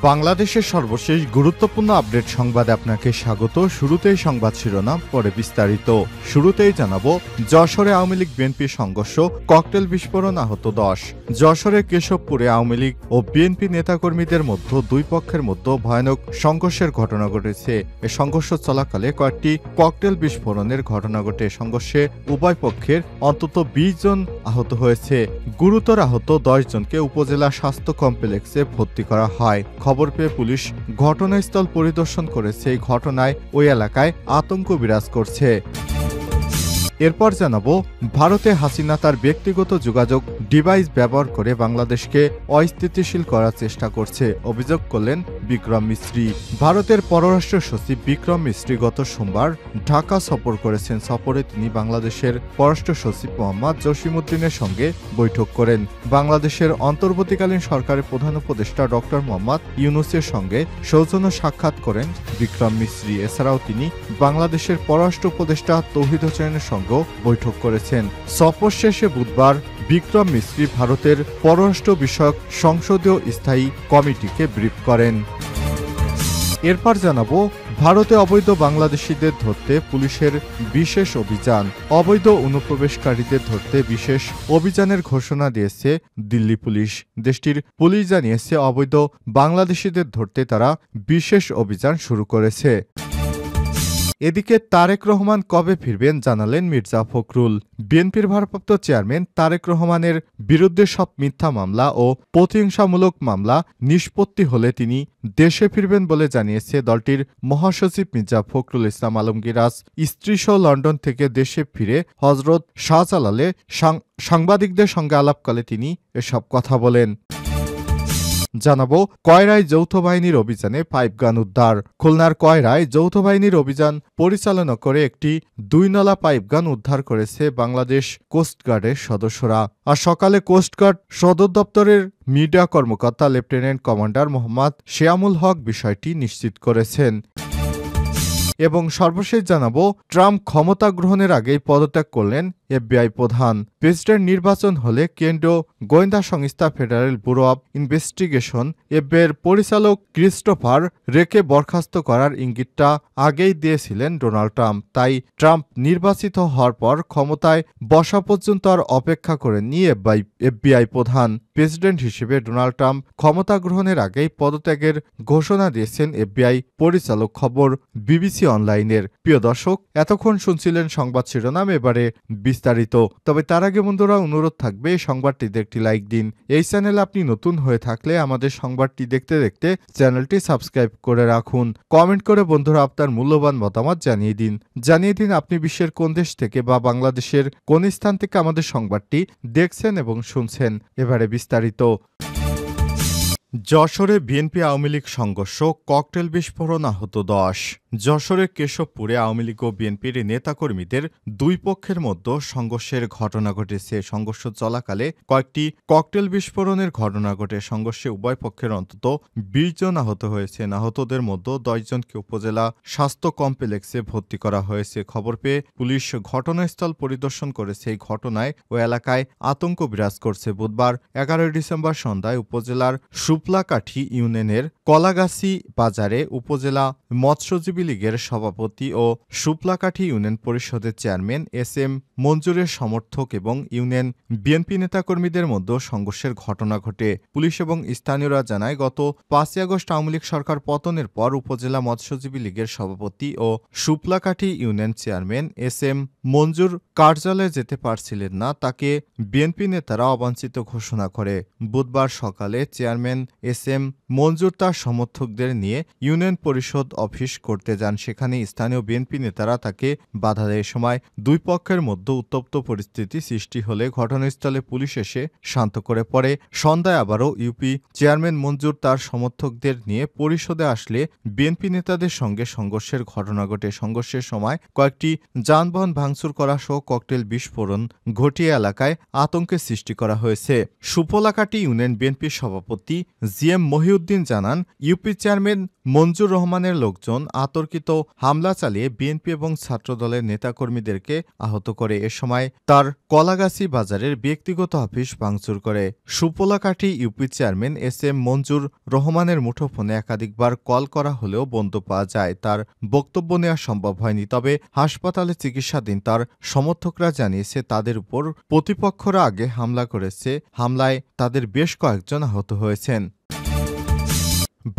বাংলাদেশের সর্বশেষ গুরুত্বপূর্ণ আপডেট সংবাদে আপনাকে স্বাগত। শুরুতেই সংবাদ শিরোনাম, পরে বিস্তারিত। শুরুতেই জানাবো, যশোরে আওয়ামী লীগ বিএনপি সংঘর্ষ, ককটেল বিস্ফোরণ, আহত 10। যশোরে কেশবপুরে আওয়ামী লীগ ও বিএনপি নেতাকর্মীদের মধ্যে দুই পক্ষের মধ্যে ভয়ানক সংঘর্ষের ঘটনা ঘটেছে। এ সংঘর্ষ চলাকালে কয়েকটি ককটেল বিস্ফোরণের ঘটনা ঘটে। সংঘর্ষে উভয় পক্ষের অন্তত 20 জন আহত হয়েছে। গুরুতর আহত 10 জনকে উপজেলা স্বাস্থ্য কমপ্লেক্সে ভর্তি করা হয়। খবর পেয়ে পুলিশ ঘটনাস্থল পরিদর্শন করেছে। এই ঘটনায় ওই এলাকায় আতঙ্ক বিরাজ করছে। এরপর জানাবো, ভারতে হাসিনা তার ব্যক্তিগত যোগাযোগ ডিভাইস ব্যবহার করে বাংলাদেশকে অস্থিতিশীল করার চেষ্টা করছে, অভিযোগ করলেন বিক্রম মিস্ত্রি। ভারতের পররাষ্ট্র সচিব বিক্রম মিস্ত্রি গত সোমবার ঢাকা সফর করেছেন। সফরে তিনি বাংলাদেশের পররাষ্ট্র সচিব মোহাম্মদ জসিমউদ্দিনের সঙ্গে বৈঠক করেন। বাংলাদেশের অন্তর্বর্তীকালীন সরকারের প্রধান উপদেষ্টা ডক্টর মোহাম্মদ ইউনূসের সঙ্গে সৌজন্য সাক্ষাৎ করেন বিক্রম মিস্ত্রি। এছাড়াও তিনি বাংলাদেশের পররাষ্ট্র উপদেষ্টা তৌহিদ হোসেনের সঙ্গে বৈঠক করেছেন। সফর শেষে বুধবার বিক্রম মিস্ত্রি ভারতের পররাষ্ট্র বিষয়ক সংসদীয় স্থায়ী কমিটিকে ব্রিফ করেন। এরপর জানাবো, ভারতে অবৈধ বাংলাদেশিদের ধরতে পুলিশের বিশেষ অভিযান। অবৈধ অনুপ্রবেশকারীদের ধরতে বিশেষ অভিযানের ঘোষণা দিয়েছে দিল্লি পুলিশ। দেশটির পুলিশ জানিয়েছে, অবৈধ বাংলাদেশিদের ধরতে তারা বিশেষ অভিযান শুরু করেছে। এদিকে তারেক রহমান কবে ফিরবেন জানালেন মির্জা ফখরুল। বিএনপির ভারপ্রাপ্ত চেয়ারম্যান তারেক রহমানের বিরুদ্ধে সব মিথ্যা মামলা ও প্রতিহিংসামূলক মামলা নিষ্পত্তি হলে তিনি দেশে ফিরবেন বলে জানিয়েছে দলটির মহাসচিব মির্জা ফখরুল ইসলাম আলমগীর। আজ স্ত্রীসহ লন্ডন থেকে দেশে ফিরে হজরত শাহজালালে সাংবাদিকদের সঙ্গে আলাপকালে তিনি এসব কথা বলেন। জানাবো, কয়রায় যৌথ বাহিনীর অভিযানে পাইপগান উদ্ধার। খুলনার কয়রায় যৌথ বাহিনীর অভিযান পরিচালনা করে একটি 2 নলা পাইপগান উদ্ধার করেছে বাংলাদেশ কোস্টগার্ডের সদস্যরা। আর সকালে কোস্টগার্ড সদর দপ্তরের মিডিয়া কর্মকর্তা লেফটেন্যান্ট কমান্ডার মোহাম্মদ শেয়ামুল হক বিষয়টি নিশ্চিত করেছেন। এবং সর্বশেষ জানাবো, ট্রাম্প ক্ষমতা গ্রহণের আগেই পদত্যাগ করলেন এফবিআই প্রধান। প্রেসিডেন্ট নির্বাচন হলে কেন্দ্রীয় গোয়েন্দা সংস্থা ফেডারেল ব্যুরো অব ইনভেস্টিগেশন এফবিআইয়ের পরিচালক ক্রিস্টোফার রেকে বরখাস্ত করার ইঙ্গিতটা আগেই দিয়েছিলেন ডোনাল্ড ট্রাম্প। তাই ট্রাম্প নির্বাচিত হওয়ার পর ক্ষমতায় বসা পর্যন্ত আর অপেক্ষা করেননি এফবিআই প্রধান। প্রেসিডেন্ট হিসেবে ডোনাল্ড ট্রাম্প ক্ষমতা গ্রহণের আগেই পদত্যাগের ঘোষণা দিয়েছেন এফবিআই পরিচালক। খবর বিবিসি অনলাইনের। প্রিয় দর্শক, এতক্ষণ শুনছিলেন সংবাদ শিরোনাম, এবারে বিস্তারিত। তবে তার আগে বন্ধুরা, অনুরোধ থাকবে সংবাদটিতে একটি লাইক দিন। এই চ্যানেলে আপনি নতুন হয়ে থাকলে আমাদের সংবাদটি দেখতে দেখতে চ্যানেলটি সাবস্ক্রাইব করে রাখুন। কমেন্ট করে বন্ধুরা আপনার মূল্যবান মতামত জানিয়ে দিন আপনি বিশ্বের কোন দেশ থেকে বা বাংলাদেশের কোন স্থান থেকে আমাদের সংবাদটি দেখছেন এবং শুনছেন। এবারে বিস্তারিত। যশোরে বিএনপি আওয়ামী লীগ সংঘর্ষ, ককটেল বিস্ফোরণ, আহত 10। যশোরের কেশবপুরে আওয়ামী লীগ ও বিএনপির নেতাকর্মীদের দুই পক্ষের মধ্যে সংঘর্ষের ঘটনা ঘটেছে। সংঘর্ষ চলাকালে কয়েকটি ককটেল বিস্ফোরণের ঘটনা ঘটে। সংঘর্ষে উভয় পক্ষের অন্তত 20 জন আহত হয়েছেন। আহতদের মধ্যে 10 জনকে উপজেলা স্বাস্থ্য কমপ্লেক্সে ভর্তি করা হয়েছে। খবর পেয়ে পুলিশ ঘটনাস্থল পরিদর্শন করেছে। এই ঘটনায় ওই এলাকায় আতঙ্ক বিরাজ করছে। বুধবার 11 ডিসেম্বর সন্ধ্যায় উপজেলার শুপ্লাকাঠি ইউনিয়নের কলাগাছি বাজারে উপজেলা মৎস্যজীবী লীগের সভাপতি ও শুপ্লাকাঠি ইউনিয়ন পরিষদের চেয়ারম্যান এস.এম. মঞ্জুরের সমর্থক এবং ইউনিয়ন বিএনপি নেতাকর্মীদের মধ্যে সংঘর্ষের ঘটনা ঘটে। পুলিশ এবং স্থানীয়রা জানায়, গত 5 আগস্ট আওয়ামী লীগ সরকার পতনের পর উপজেলা মৎস্যজীবী লীগের সভাপতি ও শুপ্লাকাঠি ইউনিয়ন চেয়ারম্যান এস.এম. মঞ্জুর কার্যালয়ে যেতে পারছিলেন না। তাকে বিএনপি নেতারা অবাঞ্ছিত ঘোষণা করে। বুধবার সকালে চেয়ারম্যান এস.এম. মঞ্জুর তার সমর্থকদের নিয়ে ইউনিয়ন পরিষদ অফিস করতে যান। সেখানে স্থানীয় বিএনপি নেতারা তাকে বাধা দেয়। সময় দুই পক্ষের মধ্যে উত্তপ্ত পরিস্থিতি সৃষ্টি হলে ঘটনাস্থলে পুলিশ এসে শান্ত করে। পরে সন্ধ্যায় আবারও ইউপি চেয়ারম্যান মঞ্জুর তার সমর্থকদের নিয়ে পরিষদে আসলে বিএনপি নেতাদের সঙ্গে সংঘর্ষের ঘটনা ঘটে। সংঘর্ষের সময় কয়েকটি যানবাহন ভাঙচুর করা সহ ককটেল বিস্ফোরণ ঘটিয়ে এলাকায় আতঙ্কের সৃষ্টি করা হয়েছে। সুফলাকাটি ইউনিয়ন বিএনপির সভাপতি জিএম মহিউদ্দিন জানান, ইউপি চেয়ারম্যান মঞ্জুর রহমানের লোকজন আতর্কিত হামলা চালিয়ে বিএনপি এবং ছাত্রদলের নেতাকর্মীদেরকে আহত করে। এ সময় তার কলাগাছি বাজারের ব্যক্তিগত অফিস ভাঙচুর করে। সুপোলাকাঠি ইউপি চেয়ারম্যান এস এম মঞ্জুর রহমানের মুঠোফোনে একাধিকবার কল করা হলেও বন্ধ পাওয়া যায়। তার বক্তব্য নেওয়া সম্ভব হয়নি। তবে হাসপাতালে চিকিৎসাধীন তার সমর্থকরা জানিয়েছে, তাদের উপর প্রতিপক্ষরা আগে হামলা করেছে। হামলায় তাদের বেশ কয়েকজন আহত হয়েছেন।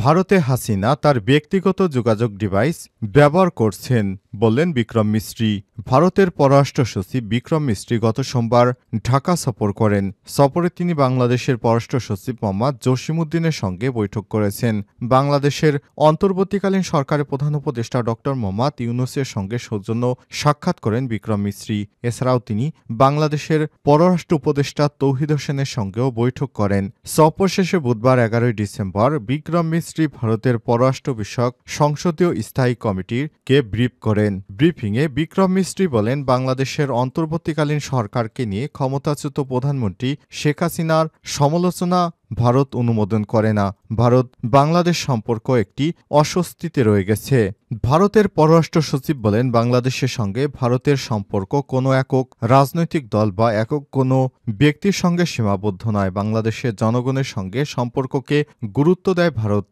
ভারতে হাসিনা তার ব্যক্তিগত যোগাযোগ ডিভাইস ব্যবহার করছেন বললেন বিক্রম মিস্ত্রি। ভারতের পররাষ্ট্র সচিব বিক্রম মিস্ত্রি গত সোমবার ঢাকা সফর করেন। সফরে তিনি বাংলাদেশের পররাষ্ট্র সচিব মোহাম্মদ জসিমউদ্দিনের সঙ্গে বৈঠক করেছেন। বাংলাদেশের অন্তর্বর্তীকালীন সরকারের প্রধান উপদেষ্টা ড মোহাম্মদ ইউনূসের সঙ্গে সৌজন্য সাক্ষাৎ করেন বিক্রম মিস্ত্রি। এছাড়াও তিনি বাংলাদেশের পররাষ্ট্র উপদেষ্টা তৌহিদ হোসেনের সঙ্গেও বৈঠক করেন। সফর শেষে বুধবার 11 ডিসেম্বর বিক্রম মিস্ত্রি ভারতের পররাষ্ট্র বিষয়ক সংসদীয় স্থায়ী কমিটিকে ব্রিফ করেন। ব্রিফিংয়ে বিক্রম মিস্ত্রি বলেন, বাংলাদেশের অন্তর্বর্তীকালীন সরকারকে নিয়ে ক্ষমতাচ্যুত প্রধানমন্ত্রী শেখ হাসিনার সমালোচনা ভারত অনুমোদন করে না। ভারত বাংলাদেশ সম্পর্ক একটি অস্বস্তিতে রয়ে গেছে। ভারতের পররাষ্ট্র সচিব বলেন, বাংলাদেশের সঙ্গে ভারতের সম্পর্ক কোনো একক রাজনৈতিক দল বা একক কোনো ব্যক্তির সঙ্গে সীমাবদ্ধ নয়। বাংলাদেশের জনগণের সঙ্গে সম্পর্ককে গুরুত্ব দেয় ভারত।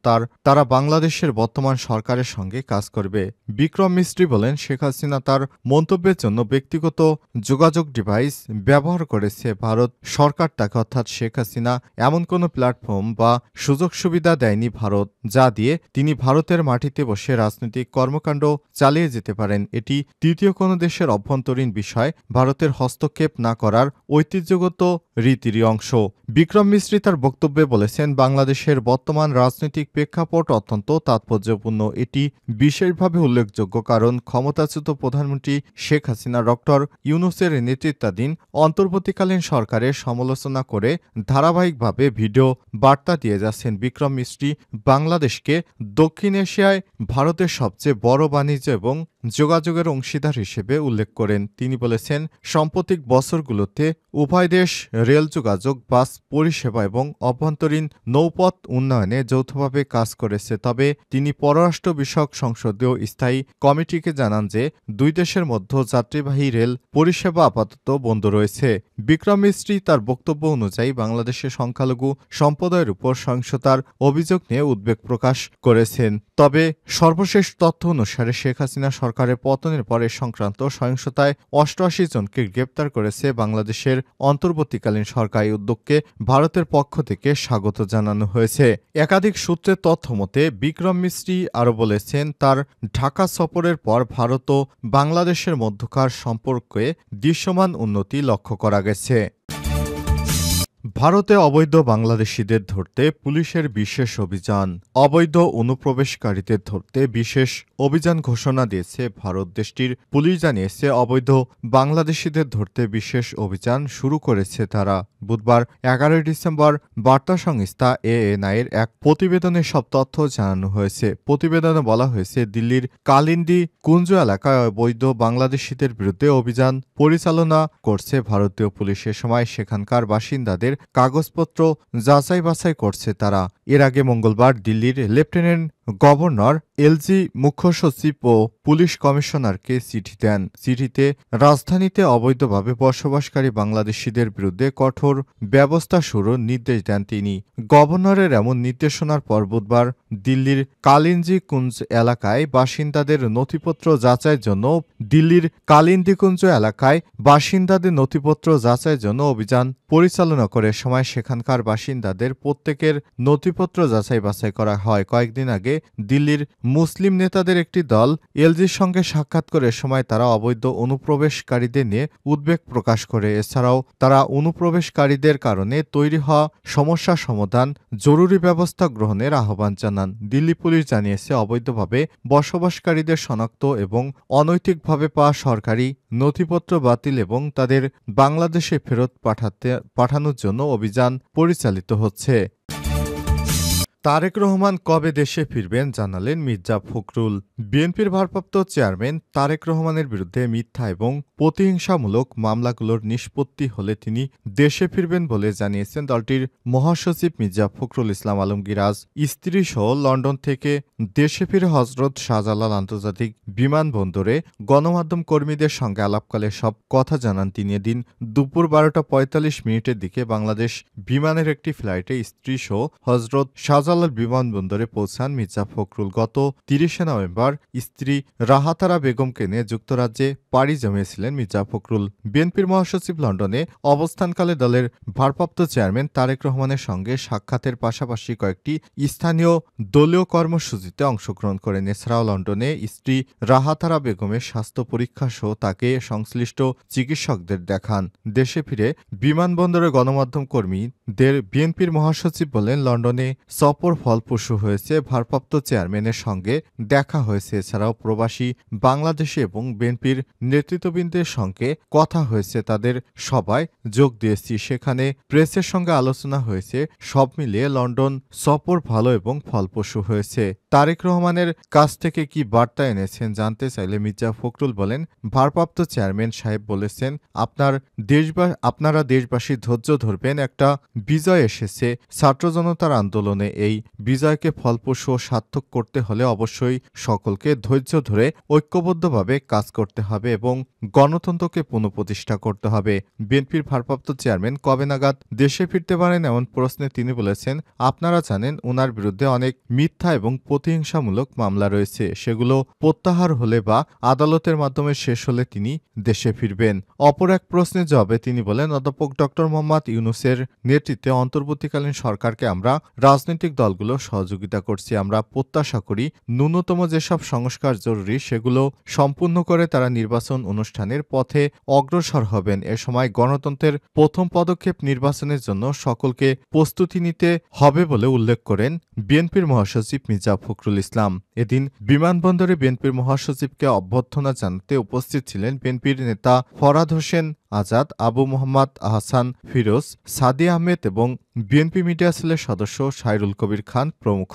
তারা বাংলাদেশের বর্তমান সরকারের সঙ্গে কাজ করবে। বিক্রম মিস্ত্রি বলেন, শেখ হাসিনা তার মন্তব্যের জন্য ব্যক্তিগত যোগাযোগ ডিভাইস ব্যবহার করেছে। ভারত সরকার তাকে অর্থাৎ শেখ হাসিনা এমন কোনো প্ল্যাটফর্ম বা সুযোগ সুবিধা দেয়নি ভারত, যা দিয়ে তিনি ভারতের মাটিতে বসে রাজনৈতিক কর্মকাণ্ড চালিয়ে যেতে পারেন। এটি তৃতীয় কোনো দেশের অভ্যন্তরীণ বিষয় ভারতের হস্তক্ষেপ না করার ঐতিহ্যগত রীতিরই অংশ। বিক্রম মিস্ত্রি তার বক্তব্যে বলেছেন, বাংলাদেশের বর্তমান রাজনৈতিক প্রেক্ষাপট অত্যন্ত তাৎপর্যপূর্ণ। এটি বিশেষভাবে উল্লেখযোগ্য কারণ ক্ষমতাচ্যুত প্রধানমন্ত্রী শেখ হাসিনা ডক্টর ইউনূসের নেতৃত্বাধীন অন্তর্বর্তীকালীন সরকারের সমালোচনা করে ধারাবাহিকভাবে ভিডিও বার্তা দিয়ে যাচ্ছেন। বিক্রম মিস্ত্রি বাংলাদেশকে দক্ষিণ এশিয়ায় ভারতের সবচেয়ে বড় বাণিজ্য এবং যোগাযোগের অংশীদার হিসেবে উল্লেখ করেন। তিনি বলেছেন, সাম্প্রতিক বছরগুলোতে উভয় দেশ রেল যোগাযোগ, বাস পরিষেবা এবং অভ্যন্তরীণ নৌপথ উন্নয়নে যৌথভাবে কাজ করেছে। তবে তিনি পররাষ্ট্র বিষয়ক সংসদীয় স্থায়ী কমিটিকে জানান যে দুই দেশের মধ্যে যাত্রীবাহী রেল পরিষেবা আপাতত বন্ধ রয়েছে। বিক্রম মিস্ত্রি তার বক্তব্য অনুযায়ী বাংলাদেশের সংখ্যালঘু সম্প্রদায়ের উপর সহিংসতার অভিযোগ নিয়ে উদ্বেগ প্রকাশ করেছেন। তবে সর্বশেষ তথ্য অনুসারে শেখ হাসিনা সরকারের পতনের পরে সংক্রান্ত সহিংসতায় 88 জনকে গ্রেপ্তার করেছে বাংলাদেশের অন্তর্বর্তীকালীন সরকারি উদ্যোগকে ভারতের পক্ষ থেকে স্বাগত জানানো হয়েছে। একাধিক সূত্রের তথ্য মতে বিক্রম মিস্ত্রি আরও বলেছেন, তার ঢাকা সফরের পর ভারত ও বাংলাদেশের মধ্যকার সম্পর্কে দৃশ্যমান উন্নতি লক্ষ্য করা গেছে। ভারতে অবৈধ বাংলাদেশিদের ধরতে পুলিশের বিশেষ অভিযান। অবৈধ অনুপ্রবেশকারীদের ধরতে বিশেষ অভিযান ঘোষণা দিয়েছে ভারত। দেশটির পুলিশ জানিয়েছে, অবৈধ বাংলাদেশিদের ধরতে বিশেষ অভিযান শুরু করেছে তারা। বুধবার 11 ডিসেম্বর বার্তা সংস্থা ANI এর এক প্রতিবেদনে সব তথ্য জানানো হয়েছে। প্রতিবেদনে বলা হয়েছে, দিল্লির কালিন্দি কুঞ্জ এলাকায় অবৈধ বাংলাদেশিদের বিরুদ্ধে অভিযান পরিচালনা করছে ভারতীয় পুলিশ। এ সময় সেখানকার বাসিন্দাদের কাগজপত্র যাচাই বাছাই করছে তারা। এর আগে মঙ্গলবার দিল্লির লেফটেন্যান্ট গভর্নর এলজি মুখ্য সচিব ও পুলিশ কমিশনারকে চিঠি দেন। চিঠিতে রাজধানীতে অবৈধভাবে বসবাসকারী বাংলাদেশিদের বিরুদ্ধে কঠোর ব্যবস্থা শুরুর নির্দেশ দেন তিনি। গভর্নরের এমন নির্দেশনার পর বুধবার দিল্লির কালিন্দি কুঞ্জ এলাকায় বাসিন্দাদের নথিপত্র যাচাইয়ের জন্য অভিযান পরিচালনা করে। সময় সেখানকার বাসিন্দাদের প্রত্যেকের নথিপত্র যাচাই বাছাই করা হয়। কয়েকদিন আগে দিল্লির মুসলিম নেতাদের একটি দল এলজির সঙ্গে সাক্ষাৎ করে সময় তারা অবৈধ অনুপ্রবেশকারীদের নিয়ে উদ্বেগ প্রকাশ করে। এছাড়াও তারা অনুপ্রবেশকারীদের কারণে তৈরি হওয়া সমস্যা সমাধান জরুরি ব্যবস্থা গ্রহণের আহ্বান জানান। দিল্লি পুলিশ জানিয়েছে, অবৈধভাবে বসবাসকারীদের শনাক্ত এবং অনৈতিকভাবে পাওয়া সরকারি নথিপত্র বাতিল এবং তাদের বাংলাদেশে ফেরত পাঠানোর জন্য অভিযান পরিচালিত হচ্ছে। তারেক রহমান কবে দেশে ফিরবেন জানালেন মির্জা ফখরুল। বিএনপির ভারপ্রাপ্ত চেয়ারম্যান তারেক রহমানের বিরুদ্ধে মিথ্যা এবং প্রতিহিংসামূলক মামলাগুলোর নিষ্পত্তি হলে তিনি দেশে ফিরবেন বলে জানিয়েছেন দলটির মহাসচিব মির্জা ফখরুল ইসলাম আলমগীর। আজ স্ত্রীসহ লন্ডন থেকে দেশে ফিরে হজরত শাহজালাল আন্তর্জাতিক বিমানবন্দরে গণমাধ্যম কর্মীদের সঙ্গে আলাপকালে সব কথা জানান তিনি। এদিন দুপুর 12টা 45 দিকে বাংলাদেশ বিমানের একটি ফ্লাইটে স্ত্রীসহ হজরত শাহজালাল বিমানবন্দরে পৌঁছান মির্জা ফখরুল। গত 30শে নভেম্বর স্ত্রী রাহাতারা বেগমকে নিয়ে যুক্তরাজ্যে পাড়ি জমিয়েছিলেন মির্জা ফখরুল। বিএনপির মহাসচিব লন্ডনে অবস্থানকালে দলের ভারপ্রাপ্ত চেয়ারম্যান তারেক রহমানের সঙ্গে সাক্ষাতের পাশাপাশি কয়েকটি স্থানীয় দলীয় কর্মসূচিতে অংশগ্রহণ করেন। এছাড়াও লন্ডনে স্ত্রী রাহাতারা বেগমের স্বাস্থ্য পরীক্ষা সহ তাকে সংশ্লিষ্ট চিকিৎসকদের দেখান। দেশে ফিরে বিমানবন্দরে গণমাধ্যম কর্মীদের বিএনপির মহাসচিব বলেন, লন্ডনে সফর ফলপ্রসূ হয়েছে, ভারপ্রাপ্ত চেয়ারম্যানের সঙ্গে দেখা হয়েছে। এছাড়াও প্রবাসী বাংলাদেশি এবং বিএনপির নেতৃত্ববৃন্দের সঙ্গে কথা হয়েছে, তাদের সবাই যোগ দিয়েছি, সেখানে প্রেসের সঙ্গে আলোচনা হয়েছে। সব মিলিয়ে লন্ডন সফর ভালো এবং ফলপ্রসূ হয়েছে। তারেক রহমানের কাছ থেকে কি বার্তা এনেছেন জানতে চাইলে মির্জা ফখরুল বলেন, ভারপ্রাপ্ত চেয়ারম্যান সাহেব বলেছেন, আপনারা দেশবাসী ধৈর্য ধরবেন, একটা বিজয় এসেছে। ছাত্র জনতার আন্দোলনে এই বিজয়কে ফলপ্রসূ ও সার্থক করতে হলে অবশ্যই সকলকে ধৈর্য ধরে ঐক্যবদ্ধভাবে কাজ করতে হবে এবং গণতন্ত্রকে পুনঃপ্রতিষ্ঠা করতে হবে। বিএনপির ভারপ্রাপ্ত চেয়ারম্যান কবে নাগাদ দেশে ফিরতে পারেন এমন প্রশ্নে তিনি বলেছেন, আপনারা জানেন ওনার বিরুদ্ধে অনেক মিথ্যা এবং প্রতিহিংসামূলক মামলা রয়েছে, সেগুলো প্রত্যাহার হলে বা আদালতের মাধ্যমে শেষ হলে তিনি দেশে ফিরবেন। অপর এক প্রশ্নের জবাবে তিনি বলেন, অধ্যাপক ড মোহাম্মদ ইউনূসের নেতৃত্বে অন্তর্বর্তীকালীন সরকারকে আমরা রাজনৈতিক দলগুলো সহযোগিতা করছি। আমরা প্রত্যাশা করি ন্যূনতম যেসব সংস্কার জরুরি সেগুলো সম্পূর্ণ করে তারা নির্বাচন অনুষ্ঠানের পথে অগ্রসর হবেন। এ সময় গণতন্ত্রের প্রথম পদক্ষেপ নির্বাচনের জন্য সকলকে প্রস্তুতি নিতে হবে বলে উল্লেখ করেন বিএনপির মহাসচিব মির্জা ফখরুল ইসলাম। এদিন বিমানবন্দরে বিএনপির মহাসচিবকে অভ্যর্থনা জানাতে উপস্থিত ছিলেন বিএনপির নেতা ফরহাদ হোসেন আজাদ, আবু মোহাম্মদ আহসান ফিরোজ, সাদি আহমেদ এবং বিএনপি মিডিয়া সেলের সদস্য সাইরুল কবির খান প্রমুখ।